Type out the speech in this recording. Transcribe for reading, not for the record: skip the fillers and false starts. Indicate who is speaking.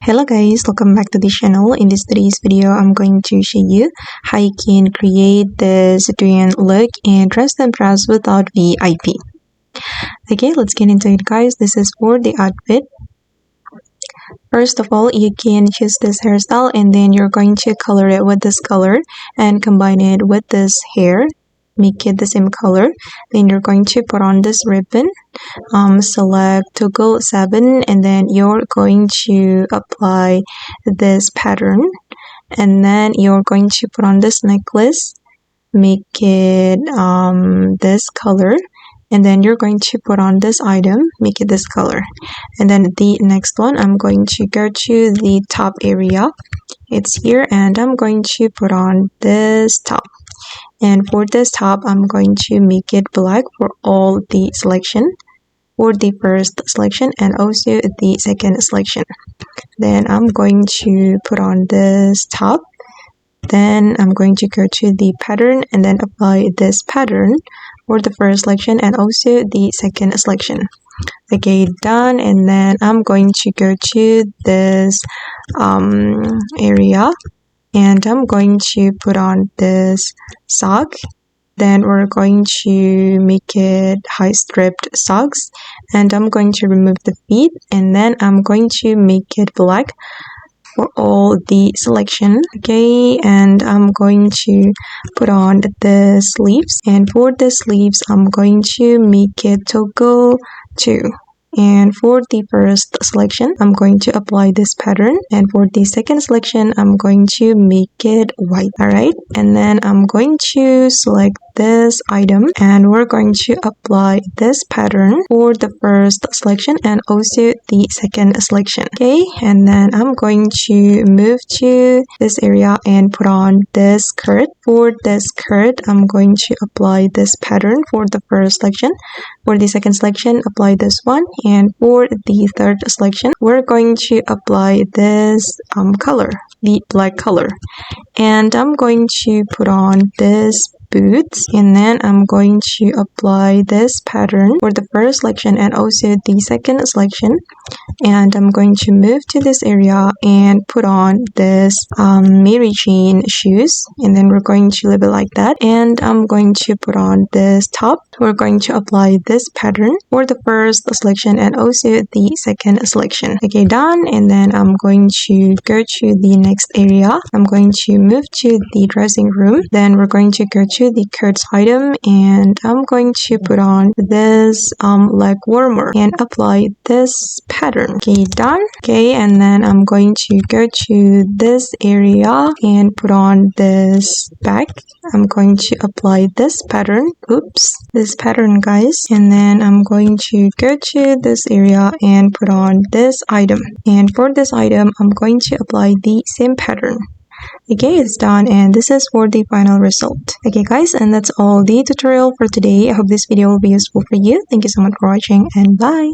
Speaker 1: Hello guys, welcome back to the channel. In today's video, I'm going to show you how you can create this Douyin look and dress and dress without VIP. Okay, let's get into it guys. This is for the outfit. First of all, you can choose this hairstyle and then you're going to color it with this color and combine it with this hair. Make it the same color. Then you're going to put on this ribbon, select toggle 7, and then you're going to apply this pattern, and then you're going to put on this necklace, make it this color, and then you're going to put on this item, make it this color. And then the next one, I'm going to go to the top area, it's here, and I'm going to put on this top. And for this top, I'm going to make it black for all the selection, for the first selection and also the second selection. Then I'm going to put on this top. Then I'm going to go to the pattern and then apply this pattern for the first selection and also the second selection. Okay, done. And then I'm going to go to this area. And I'm going to put on this sock. Then we're going to make it high striped socks. And I'm going to remove the feet. And then I'm going to make it black for all the selection. Okay, and I'm going to put on the sleeves. And for the sleeves, I'm going to make it toggle 2. And for the first selection, I'm going to apply this pattern. And for the second selection, I'm going to make it white. Alright, and then I'm going to select this item and we're going to apply this pattern for the first selection and also the second selection. Okay, and then I'm going to move to this area and put on this skirt. For this skirt, I'm going to apply this pattern for the first selection. For the second selection, apply this one. And for the third selection, we're going to apply this color, the black color. And I'm going to put on this boots, and then I'm going to apply this pattern for the first selection and also the second selection. And I'm going to move to this area and put on this Mary Jane shoes, and then we're going to leave it like that. And I'm going to put on this top. We're going to apply this pattern for the first selection and also the second selection. Okay, done. And then I'm going to go to the next area. I'm going to move to the dressing room. Then we're going to go to the curtains item and I'm going to put on this leg warmer and apply this pattern. Okay, done. Okay, and then I'm going to go to this area and put on this bag. I'm going to apply this pattern. Oops, this pattern guys. And then I'm going to go to this area and put on this item. And for this item, I'm going to apply the same pattern. Okay, it's done, and this is for the final result. Okay guys, and that's all the tutorial for today. I hope this video will be useful for you. Thank you so much for watching, and bye.